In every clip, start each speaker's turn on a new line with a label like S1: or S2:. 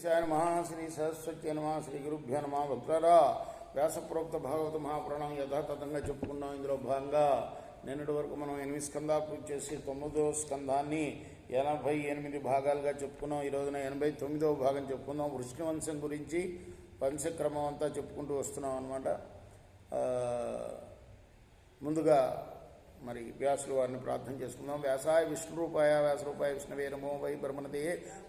S1: శ్రీ సరస్వతి నమ శ్రీ గురుభ్యో నమ భక్తులారా వ్యాసప్రోక్త భాగవత మహాపురాణం యథాతథంగా చెప్పుకున్నాం. ఇందులో భాగంగా నిన్నటి వరకు మనం 8 స్కందాలు పూర్తి చేసి 9వ స్కందాన్ని 88 భాగాలుగా చెప్పుకున్నాం. ఈ రోజున 89వ భాగం చెప్పుకుందాం. వృష్ణి వంశం గురించి వంశక్రమం అంతా చెప్పుకుంటూ వస్తున్నాం అన్నమాట. ముందుగా మరి వ్యాసులు వారిని ప్రార్థన చేసుకుందాం. వ్యాసాయ విష్ణురూపాయ వ్యాసరూపాయ విష్ణవే నమో వై బ్రహ్మణదే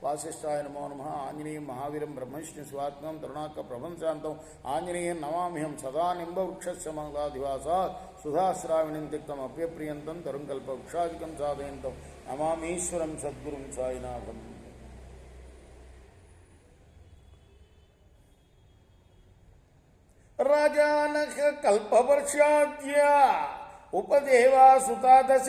S1: వాసిష్ఠాయ నమో నమ. ఆంజనేయం మహావీరం బ్రహ్మవిష్ణు స్వాత్మం తరుణాక ప్రభంశాంతం ఆంజనేయం నమామ్యహం సదా నింబవృక్షస్య మంగళాధివాసా సుధాశ్రావిణిం తిక్తం అప్యప్రియంతం తరుంకల్ప వృక్షాధికం సాధయంతం నమామీశ్వరం సద్గురుం సాయినాథం. రాజానక కల్పవర్షాద్య ఉపదేవా సుతాదశ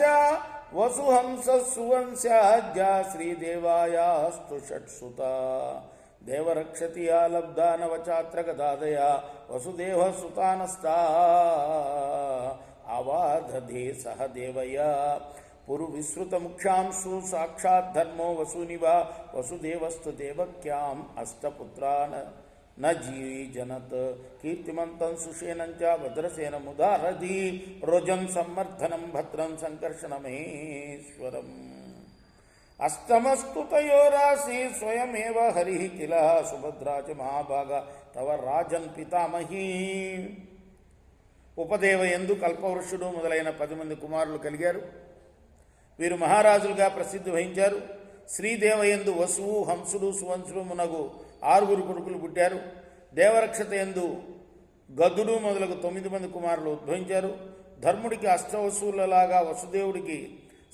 S1: వసుహంస సువంశాజ్యా శ్రీదేవాయాస్తు షట్సుత దేవరక్షతి ఆలబ్ధానవచాత్రగదాదయా వసుదేవ సుతానస్తా అవాధధే సహ దేవయా పురు విశ్రుత ముఖ్యాంశు సాక్షాత్ ధర్మో వసూనివా వసుదేవస్తు దేవక్యాం అష్టపుత్రాన్ न जीजनत कीर्तिमंतं सुषेनं च भद्रसेनमुदारधि रोजं सम्मर्दनं भद्रं संकर्षणमहेश्वरम् अस्तमस्तु तयोरासि स्वयमेव हरिः किल सुभद्रा च महाभागा तव राजन् पितामही. ఉపదేవయందు కల్పవృషుడు మొదలైన 10 మంది కుమారులు కలిగారు. వీరు మహారాజులుగా ప్రసిద్ధి వహించారు. శ్రీదేవయందు వసువు హంసుడు సువంశుడు మునగు 6 కొడుకులు పుట్టారు. దేవరక్షత యందు గదుడు మొదలగు 9 మంది కుమారులు ఉద్భవించారు. ధర్ముడికి అష్టవసువులలాగా వసుదేవుడికి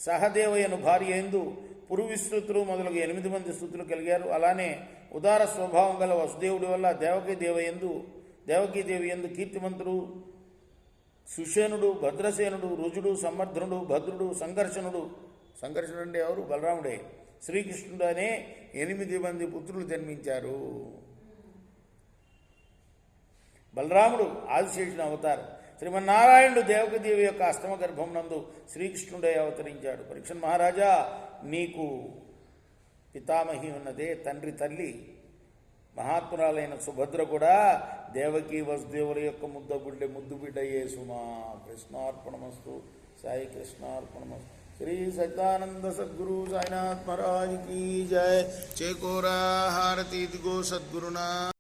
S1: సహదేవయను భార్య యందు పురువిస్తృతులు మొదలగు 8 మంది స్తుతులు కలిగారు. అలానే ఉదార స్వభావం గల వసుదేవుడి వల్ల దేవకీదేవి యందు కీర్తిమంతుడు సుషేనుడు భద్రసేనుడు రుజుడు సమర్థనుడు భద్రుడు సంకర్షణుడు అంటే ఎవరు? బలరాముడే. శ్రీకృష్ణుడు అనే 8 మంది పుత్రులు జన్మించారు. బలరాముడు ఆదిశేషుని అవతారం. శ్రీమన్నారాయణుడు దేవకీదేవి యొక్క అష్టమ గర్భం నందు శ్రీకృష్ణుడే అవతరించాడు. పరీక్షణ్ మహారాజా, నీకు పితామహి ఉన్నదే, తండ్రి తల్లి మహాత్మురాలైన సుభద్ర కూడా దేవకీ వసుదేవుల యొక్క ముద్దు బిడ్డయే సుమా. కృష్ణార్పణమస్తు. సాయి కృష్ణార్పణమస్తు. श्री सच्चिदानंद सद्गुरु साईनाथ महाराज की जय. चेकोरा हारती गो सद्गुरुना.